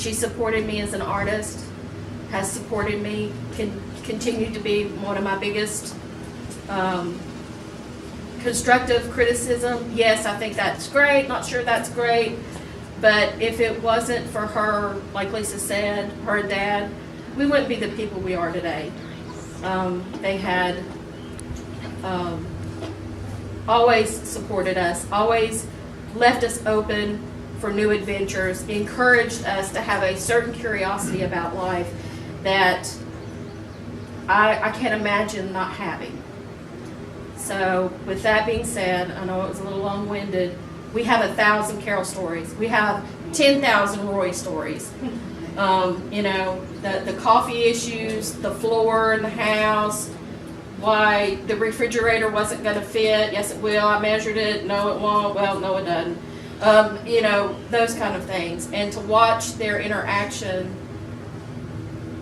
She supported me as an artist, has supported me, can continue to be one of my biggest constructive criticism. Yes, I think that's great, not sure that's great, but if it wasn't for her, like Lisa said, her dad, we wouldn't be the people we are today. They had always supported us, always left us open for new adventures, encouraged us to have a certain curiosity about life that I can't imagine not having. So with that being said, I know it was a little long-winded, we have 1,000 Carole stories. We have 10,000 Roy stories. You know, the coffee issues, the floor in the house, why the refrigerator wasn't going to fit. Yes, it will. I measured it. No, it won't. Well, no, it doesn't. You know, those kind of things. And to watch their interaction,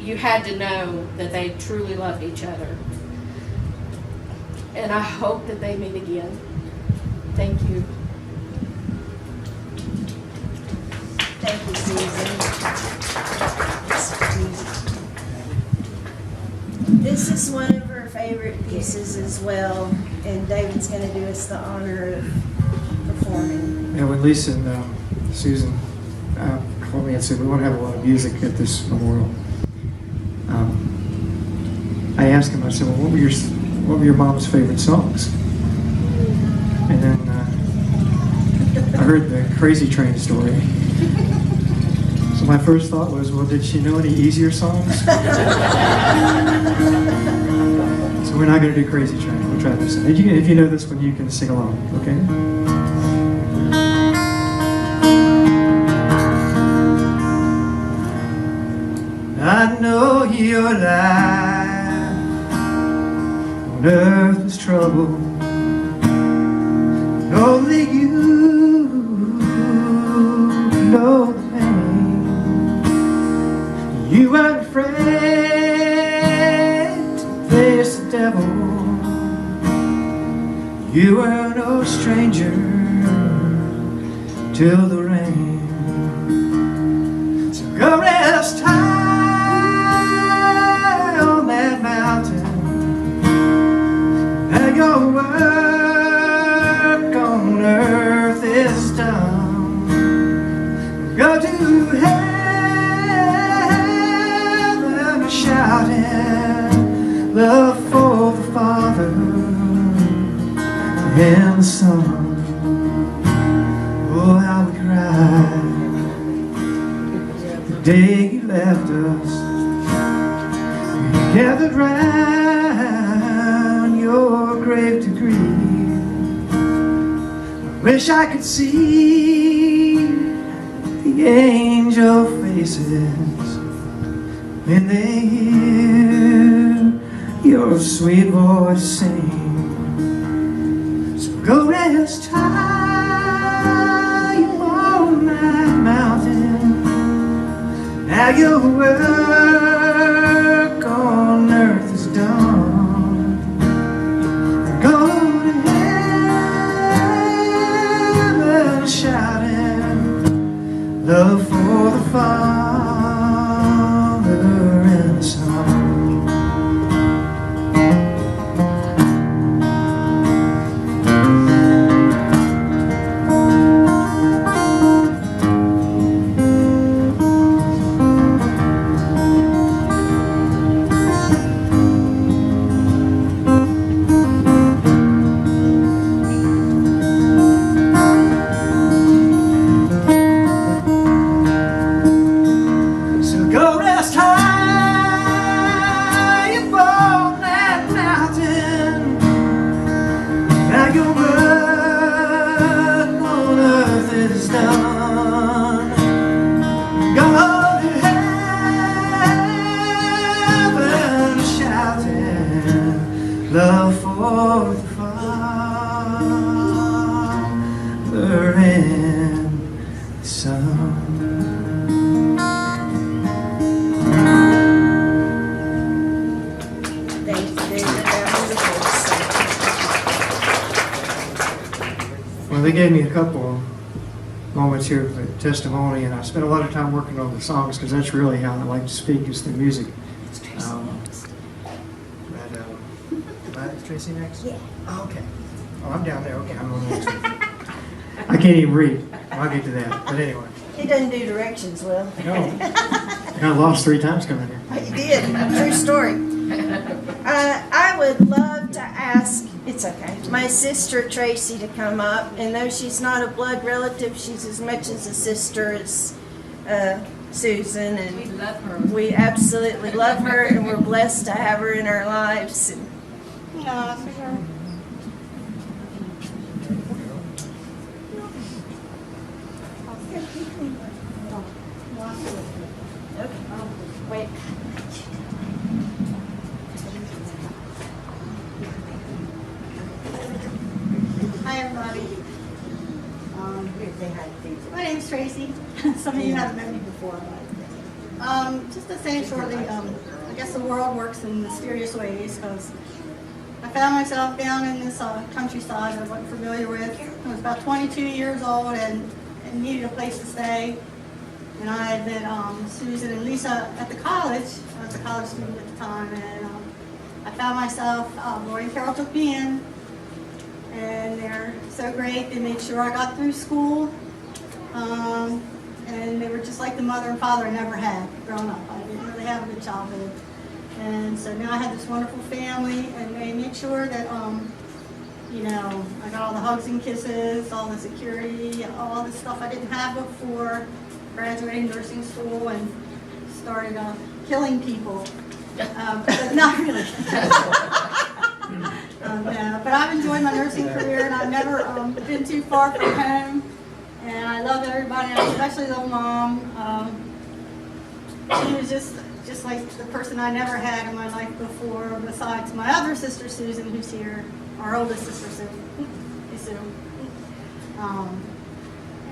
you had to know that they truly loved each other. And I hope that they meet again. Thank you. Thank you, Susan. This is one of her favorite pieces as well, and David's going to do us the honor of performing. Yeah, when Lisa and Susan called me and said we want to have a lot of music at this memorial, I asked him. I said, "Well, what were your mom's favorite songs?" And then I heard the Crazy Train story. So my first thought was, well, did she know any easier songs? So we're not going to do Crazy Train. We'll try this one. If you know this one, you can sing along, okay? I know your life on earth is trouble. Only you know the pain. You weren't afraid to face the devil. You were no stranger till the rain. So go rest high on that mountain, and your work on earth is done. Go to heaven shouting love for the Father and the Son. Oh, how we cried the day you left us. We gathered round your grave to grieve. I wish I could see the angel faces when they hear your sweet voice sing. So go rest high on that mountain. Now your work on earth is done. Go to heaven shouting love for the Father and the Son. Love for the Father and the Son. Thank you, David. That was Well, they gave me a couple moments here of the testimony, and I spent a lot of time working on the songs because that's really how I like to speak, is through music. Is Tracy next? Yeah. Oh, okay. Oh, I'm down there. Okay, I'm on next. I can't even read. I'll get to that. But anyway. He doesn't do directions well. No. I got lost 3 times coming here. You did. True story. I would love to ask, it's okay, my sister Tracy to come up. And though she's not a blood relative, she's as much as a sister as Susan. And We love her. we absolutely love her, and we're blessed to have her in our lives. And wait. Hi, everybody. My name's Tracy. Some of you haven't met me before, but just to say shortly, I guess the world works in mysterious ways, because I found myself down in this countryside I wasn't familiar with. I was about 22 years old and needed a place to stay. And I had met Susan and Lisa at the college. I was a college student at the time, and I found myself, Lori and Carole took me in, and they're so great. They made sure I got through school, and they were just like the mother and father I never had growing up. I didn't really have a good childhood. And so now I have this wonderful family, and they make sure that, you know, I got all the hugs and kisses, all the security, all the stuff I didn't have before graduating nursing school and started killing people. But not really. No, but I've enjoyed my nursing career, and I've never been too far from home. And I love everybody, and I especially love Mom. She was just like the person I never had in my life before, besides my other sister Susan, who's here, our oldest sister Sue.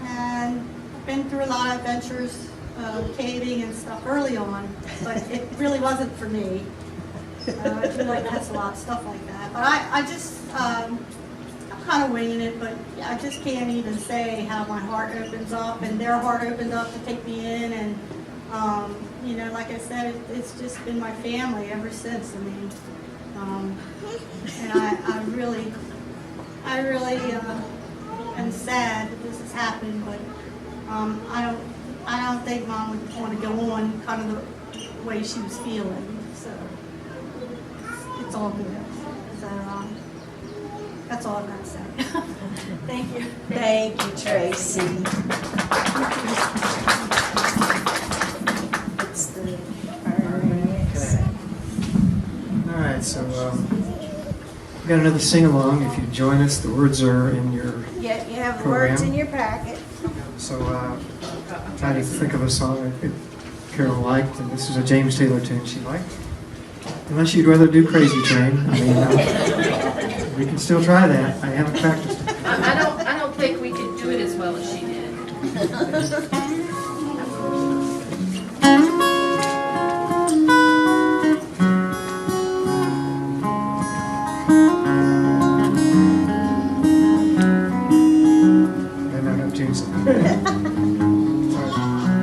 And I've been through a lot of adventures, caving and stuff early on, but it really wasn't for me. I feel like that's a lot of stuff like that. But I just, I'm kind of winging it, but I just can't even say how my heart opens up and their heart opened up to take me in. And, you know, like I said, it's just been my family ever since. I mean, and I really am sad that this has happened, but I don't think Mom would want to go on kind of the way she was feeling. So it's all good. So that's all I've got to say. Thank you. Thank you, Tracy. It's the All right, so we've got another sing-along. If you join us, the words are in your Yeah, you have the program. words in your packet. So I'm trying to think of a song that Carole liked, and this is a James Taylor tune she liked. Unless you'd rather do Crazy Train, I mean, we can still try that. I haven't practiced it. I don't think we could do it as well as she did.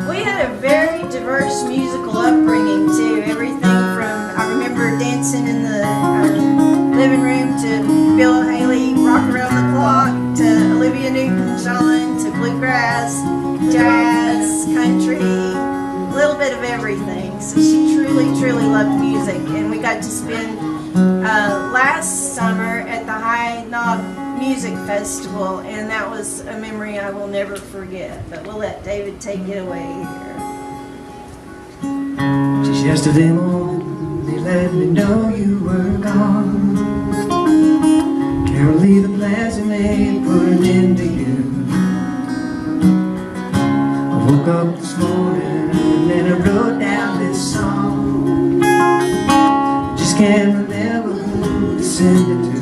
We had a very diverse musical upbringing too. Everything from, I remember dancing in the living room to Bill Haley, Rock Around the Clock, to Olivia Newton-John, to bluegrass, jazz, country, a little bit of everything. So she truly loved music, and we got to spend last summer at the High Knob Music Festival, and that was a memory I will never forget. But we'll let David take it away here. Just yesterday morning, they let me know you were gone. Carole, the plans you made put an end to you. I woke up this morning and then I wrote down this song. Just can't remember who to send it to.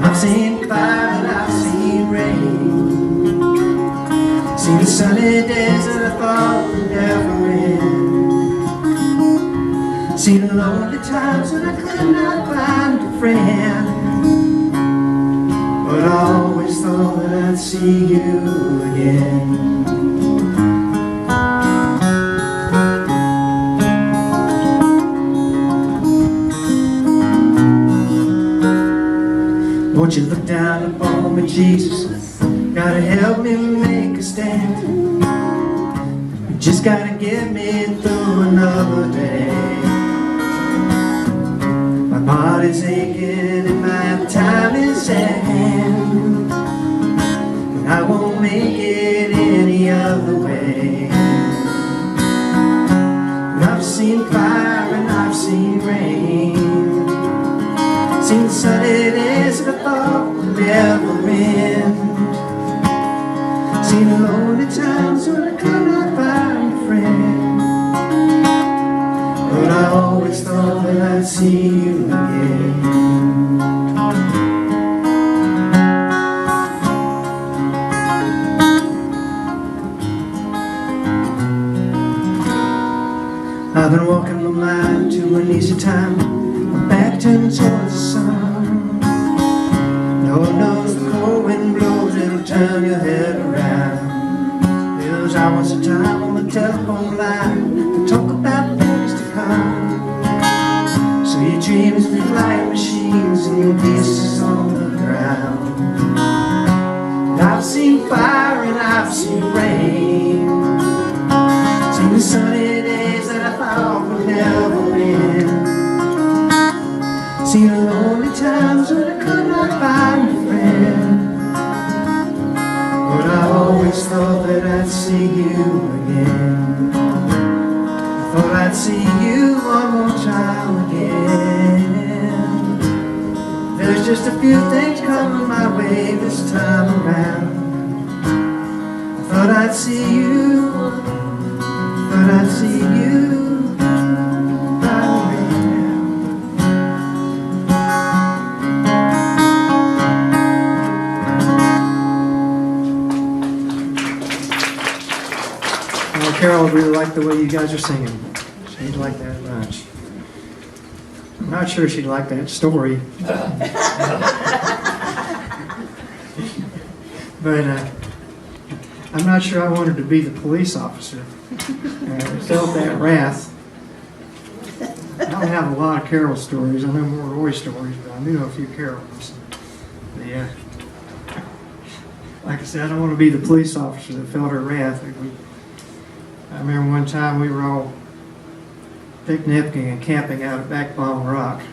I've seen fire and I've seen rain, seen the sunny days that I thought would never end, seen the lonely times when I could not find a friend, but I always thought that I'd I'd see you again. Won't you look down upon me, Jesus? Gotta help me make a stand. You just gotta get me through another day. My body's aching and my time is at hand, and I won't make it any other way. And I've seen fire and I've seen rain, seen sunny days that I thought would never end, seen lonely times when I could not find a friend, but I always thought that I'd see you again. I've been walking my mind to an easy time, my back turned towards the sun. Lord knows the cold wind blows, it'll turn your head around. There's hours of time on the telephone line to talk about things to come. So your dreams be flying machines and your pieces on the ground. And I've seen fire and I've seen rain, seen the sunny days that I thought would never end, seen the lonely times when I could not find a friend, but I always thought that I'd see you again. I thought I'd see you one more time again. There's just a few things coming my way this time around. I thought I'd see you, thought I'd see you right now. Well, Carole really liked the way you guys are singing. She'd like that much. I'm not sure she'd like that story. But I'm not sure I wanted to be the police officer. I felt that wrath. I don't have a lot of Carole stories. I know more Roy stories, but I knew a few Carole ones. Yeah. Like I said, I don't want to be the police officer that felt her wrath. I remember one time we were all picnicking and camping out at Back Bottom Rock,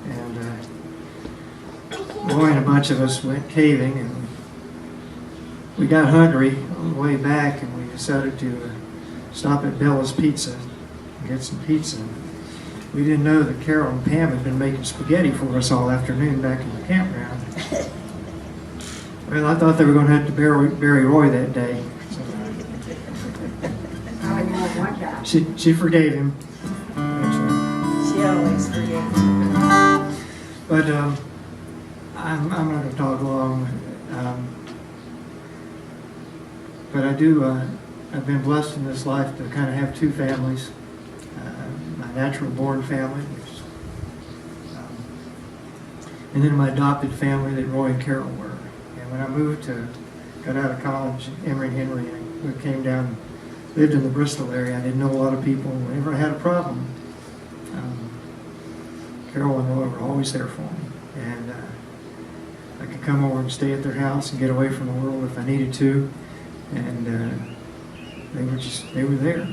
and Roy and a bunch of us went caving, and we got hungry on the way back, and we decided to stop at Bella's Pizza and get some pizza. We didn't know that Carole and Pam had been making spaghetti for us all afternoon back in the campground. Well, I thought they were going to have to bury Roy that day. So she forgave him. She always forgets. But I'm not going to talk long. But I do. I've been blessed in this life to kind of have two families. My natural born family, and then my adopted family that Roy and Carole were. And when I got out of college, Emory and Henry, we came down and lived in the Bristol area. I didn't know a lot of people. Whenever I had a problem, Carole and Roy were always there for me. And I could come over and stay at their house and get away from the world if I needed to. And they were there.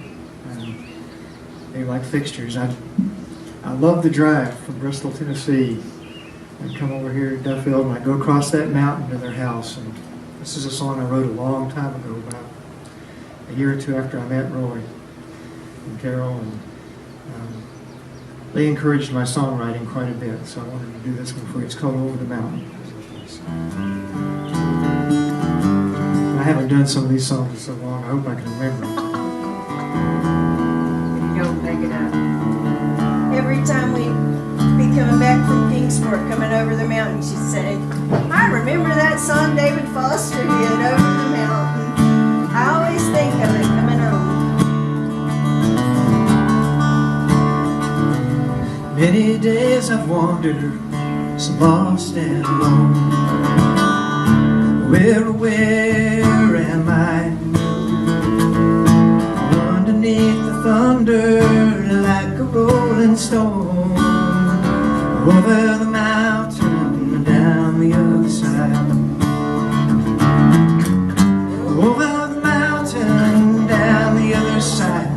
They were like fixtures. I loved the drive from Bristol, Tennessee. I'd come over here to Duffield and I'd go across that mountain to their house. And this is a song I wrote a long time ago, about a year or two after I met Roy and Carole. And they encouraged my songwriting quite a bit, so I wanted to do this one for you. It's called Over the Mountain. And I haven't done some of these songs in so long, I hope I can remember them. Don't make it up. Every time we'd be coming back from Kingsport, coming over the mountain, she'd say, I remember that song David Foster did, Over the Mountain. I always think of it coming home. Many days I've wandered, so lost and alone, Where am I? Underneath the thunder, like a rolling stone, over the mountain and down the other side. Over the mountain and down the other side.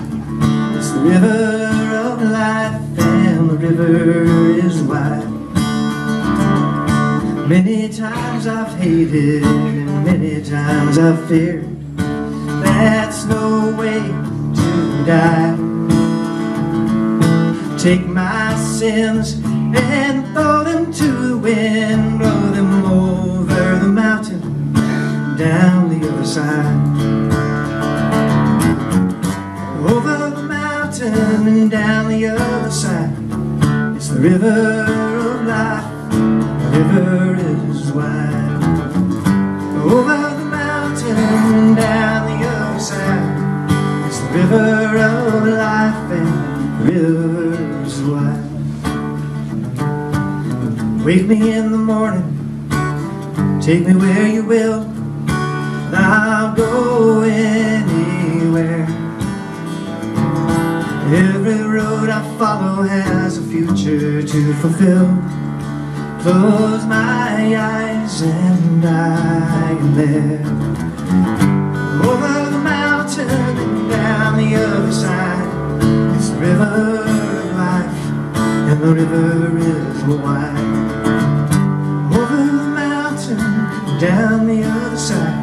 It's the river of life, and the river is wide. Many times I've hated, and many times I've feared. That's no way to die. Take my sins and throw them to the wind, blow them over the mountain, down the other side. Over the mountain and down the other side. It's the river of life, the river is wide. Over the mountain and down the other side. It's the river of life, and the river is wide. Wake me in the morning, take me where you will, and I'll go anywhere. Every road I follow has a future to fulfill. Close my eyes and I am there. Over the mountain and down the other side. It's the river of life, and the river is wide. Over the mountain and down the other side.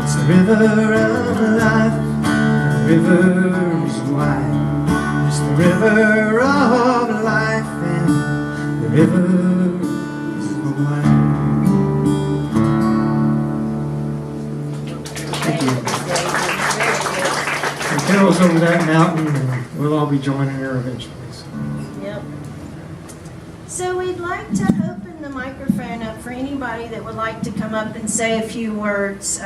It's the river of life, and the river is wide. It's the river of life, and the river is wide. Thank you. And Carole's over that mountain, and we'll all be joining her eventually. So. Yep. So we'd like to open the microphone up for anybody that would like to come up and say a few words.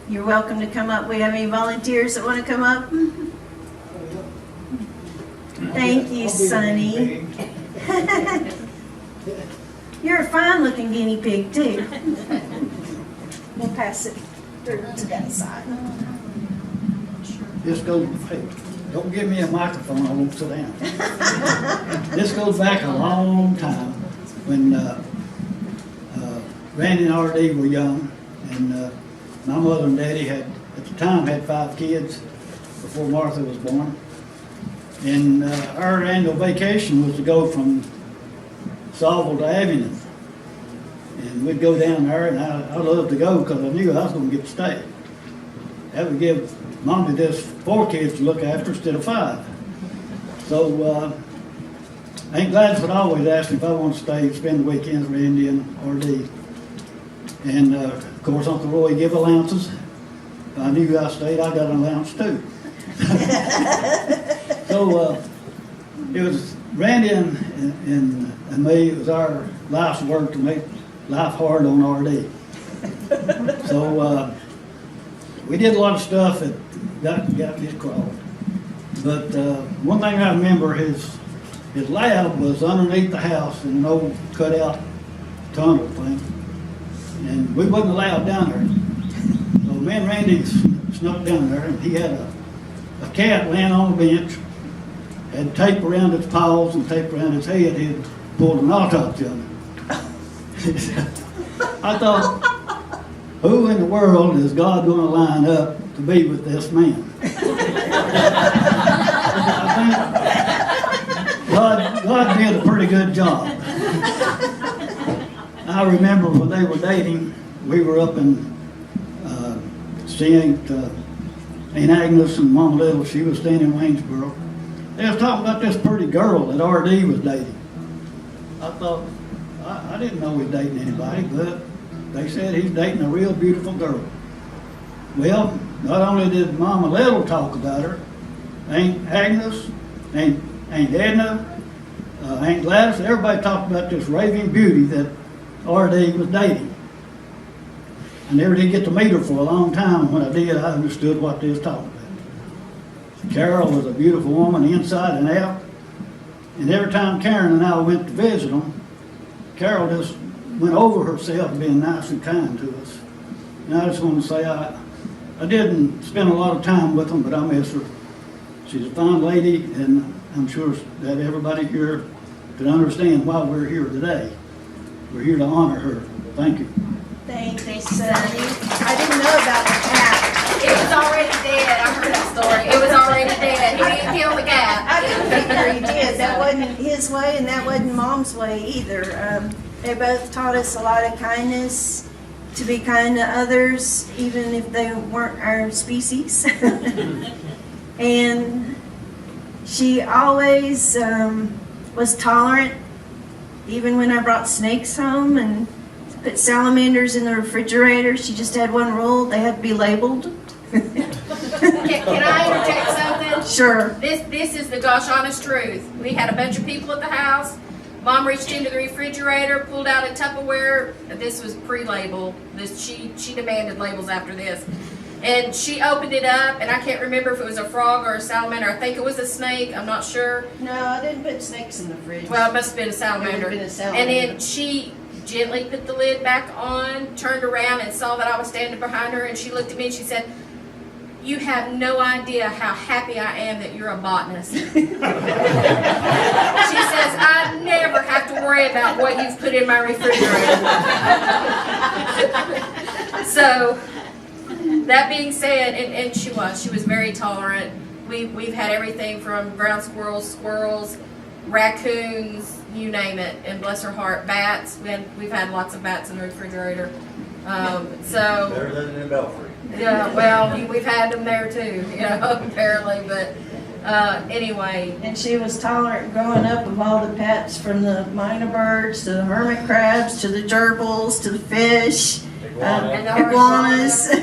You're welcome to come up. We have any volunteers that want to come up? Thank you, Sonny. You're a fine-looking guinea pig, too. We'll pass it through to that side. This goes, hey, don't give me a microphone, I won't sit down. This goes back a long time when Randy and R.D. were young, and my mother and daddy had, at the time, had 5 kids before Martha was born. And our annual vacation was to go from Salville to Avignon. And we'd go down there, and I loved to go because I knew I was going to get to stay. That would give Mom just 4 kids to look after instead of 5. So Aunt Gladys would always ask me if I wanted to stay, spend the weekends with Randy and R.D. And of course, Uncle Roy gave allowances. If I knew I stayed, I got an allowance too. So it was Randy and me, it was our life's work to make life hard on R.D. So we did a lot of stuff that got this crawled. But one thing I remember, his lab was underneath the house in an old cutout tunnel thing. And we wasn't allowed down there. So me and Randy snuck down there, and he had a cat laying on the bench, had tape around its paws and tape around its head. He had pulled an autopsy on it. I thought, who in the world is God going to line up to be with this man? I think God did a pretty good job. I remember when they were dating, we were up in seeing Aunt Agnes and Mama Little. She was staying in Waynesboro. They was talking about this pretty girl that R.D. was dating. I thought, I didn't know he was dating anybody, but they said he's dating a real beautiful girl. Well, not only did Mama Little talk about her, Aunt Agnes, Aunt Edna, Aunt Gladys, everybody talked about this raving beauty that R.D. was dating. I never did get to meet her for a long time. When I did, I understood what they was talking about. Carole was a beautiful woman inside and out. And every time Karen and I went to visit them, Carole just went over herself being nice and kind to us. And I just want to say I didn't spend a lot of time with them, but I miss her. She's a fine lady, and I'm sure that everybody here can understand why we're here today. We're here to honor her. Thank you. Thanks, Sonny. I didn't know about the cat. It was already dead. I heard that story. It was already dead. He didn't kill the cat. I didn't figure he did. That wasn't his way, and that wasn't Mom's way either. They both taught us a lot of kindness, to be kind to others, even if they weren't our species. And she always was tolerant, even when I brought snakes home and put salamanders in the refrigerator. She just had one rule: they had to be labeled. Can I interject something? Sure. This is the gosh honest truth. We had a bunch of people at the house. Mom reached into the refrigerator, pulled out a Tupperware. This was pre-label. She demanded labels after this. And she opened it up, and I can't remember if it was a frog or a salamander. I think it was a snake. I'm not sure. No, I didn't put snakes in the fridge. Well, it must have been a salamander. It would have been a salamander. And then she gently put the lid back on, turned around and saw that I was standing behind her, and she looked at me and she said, "You have no idea how happy I am that you're a botanist." She says, "I never have to worry about what you've put in my refrigerator." So, that being said, and she was very tolerant. We've had everything from ground squirrels, raccoons, you name it, and bless her heart, bats. We've had lots of bats in the refrigerator. So Better than in Belfry. yeah, well, we've had them there too, apparently. But anyway, And she was tolerant growing up of all the pets, from the minor birds to the hermit crabs to the gerbils to the fish, and the iguanas. She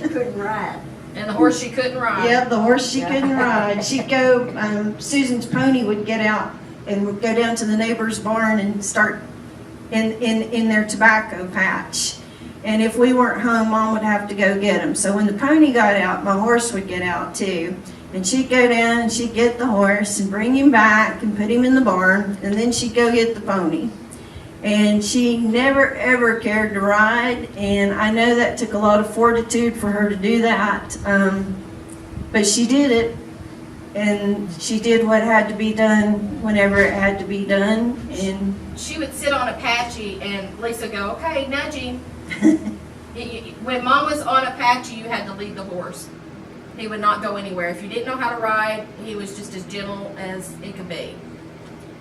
couldn't ride. and the horse she couldn't ride. Yep, the horse she couldn't ride. She'd go, Susan's pony would get out and would go down to the neighbor's barn and start in their tobacco patch. And if we weren't home, Mom would have to go get him. So when the pony got out, my horse would get out too. And she'd go down and she'd get the horse and bring him back and put him in the barn. And then she'd go get the pony. And she never ever cared to ride. And I know that took a lot of fortitude for her to do that. But she did it. And she did what had to be done whenever it had to be done. And She would sit on Apache and Lisa go, "Okay, nudging." When Mom was on Apache, you had to lead the horse. He would not go anywhere. If you didn't know how to ride, he was just as gentle as it could be.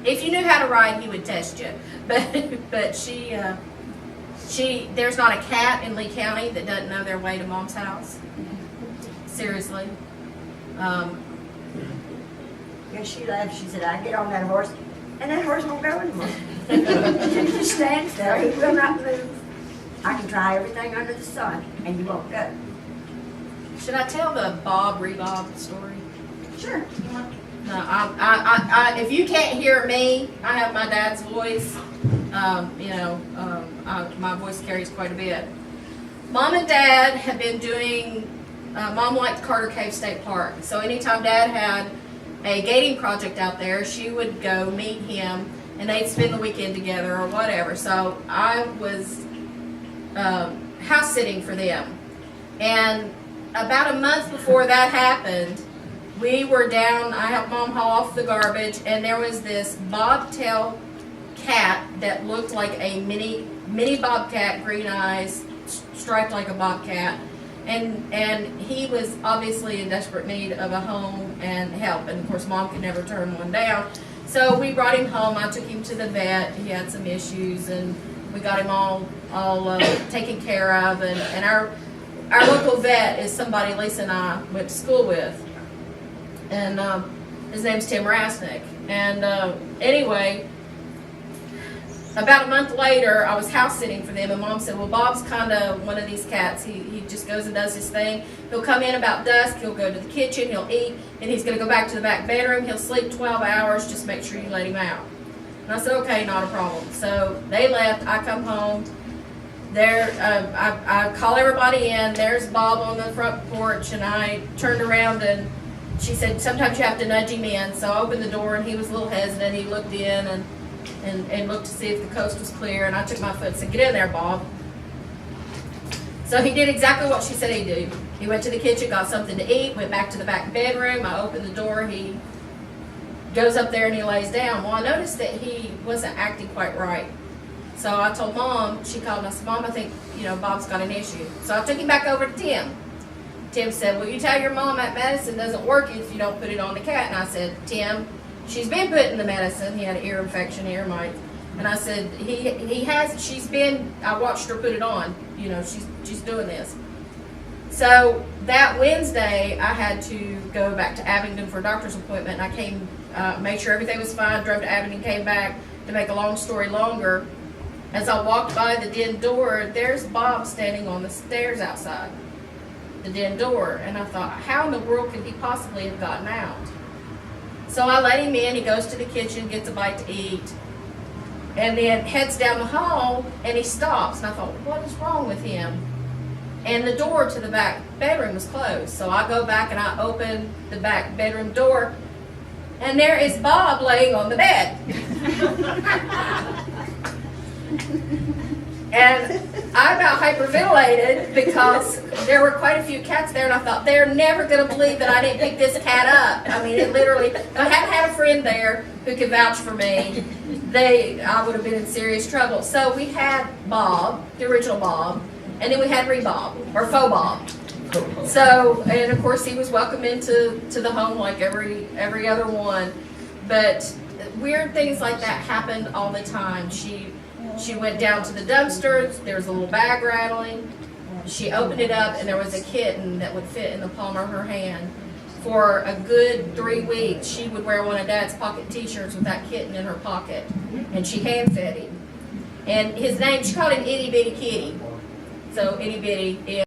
If you knew how to ride, he would test you. But she there's not a cat in Lee County that doesn't know their way to Mom's house. Seriously. Yeah, she laughed. She said, "I get on that horse, and that horse won't go anymore. He just stands there. He will not move. I can try everything under the sun, and you won't go." Should I tell the Bob Rebob story? Sure. No, if you can't hear me, I have my dad's voice. My voice carries quite a bit. Mom and Dad have been doing, Mom liked Carter Cave State Park. So anytime Dad had a gating project out there, she would go meet him and they'd spend the weekend together or whatever. So I was house sitting for them. And about a month before that happened, we were down, I helped Mom haul off the garbage, and there was this bobtail cat that looked like a mini bobcat, green eyes, striped like a bobcat. And he was obviously in desperate need of a home and help. And of course, Mom could never turn one down. So we brought him home. I took him to the vet. He had some issues, and we got him all taken care of. And our local vet is somebody Lisa and I went to school with. And his name's Tim Rasnick. And anyway, about a month later, I was house sitting for them, and Mom said, "Well, Bob's kind of one of these cats. He just goes and does his thing. He'll come in about dusk, he'll go to the kitchen, he'll eat, and he's going to go back to the back bedroom. He'll sleep 12 hours, just make sure you let him out." And I said, "Okay, not a problem." So they left, I come home. There, I call everybody in. There's Bob on the front porch, and I turned around and she said, "Sometimes you have to nudge him in." So I opened the door, and he was a little hesitant. He looked in, and and looked to see if the coast was clear, and I took my foot and said, "Get in there, Bob." So he did exactly what she said he'd do. He went to the kitchen, got something to eat, went back to the back bedroom. I opened the door. He goes up there and he lays down. Well, I noticed that he wasn't acting quite right. So I told Mom, she called and I said, "Mom, I think, Bob's got an issue." So I took him back over to Tim. Tim said, "Well, you tell your mom that medicine doesn't work if you don't put it on the cat." And I said, "Tim, she's been putting the medicine." He had an ear infection, ear mite. And I said, I watched her put it on. She's doing this. So that Wednesday, I had to go back to Abingdon for a doctor's appointment. And I came, made sure everything was fine, drove to Abingdon, came back. To make a long story longer, as I walked by the den door, there's Bob standing on the stairs outside the den door. And I thought, how in the world could he possibly have gotten out? So I let him in. He goes to the kitchen, gets a bite to eat, and then heads down the hall, and he stops. And I thought, what is wrong with him? And the door to the back bedroom was closed. So I go back and I open the back bedroom door, and there is Bob laying on the bed. And I about hyperventilated because there were quite a few cats there, and I thought, they're never going to believe that I didn't pick this cat up. I mean, it literally, if I hadn't had a friend there who could vouch for me, I would have been in serious trouble. So we had Bob, the original Bob, and then we had Rebob, or Faux Bob. So, and of course he was welcome into the home like every other one. But weird things like that happened all the time. She went down to the dumpster, there was a little bag rattling. She opened it up and there was a kitten that would fit in the palm of her hand. For a good 3 weeks, she would wear one of Dad's pocket t-shirts with that kitten in her pocket. And she hand fed him. And his name, she called him Itty Bitty Kitty. So Itty Bitty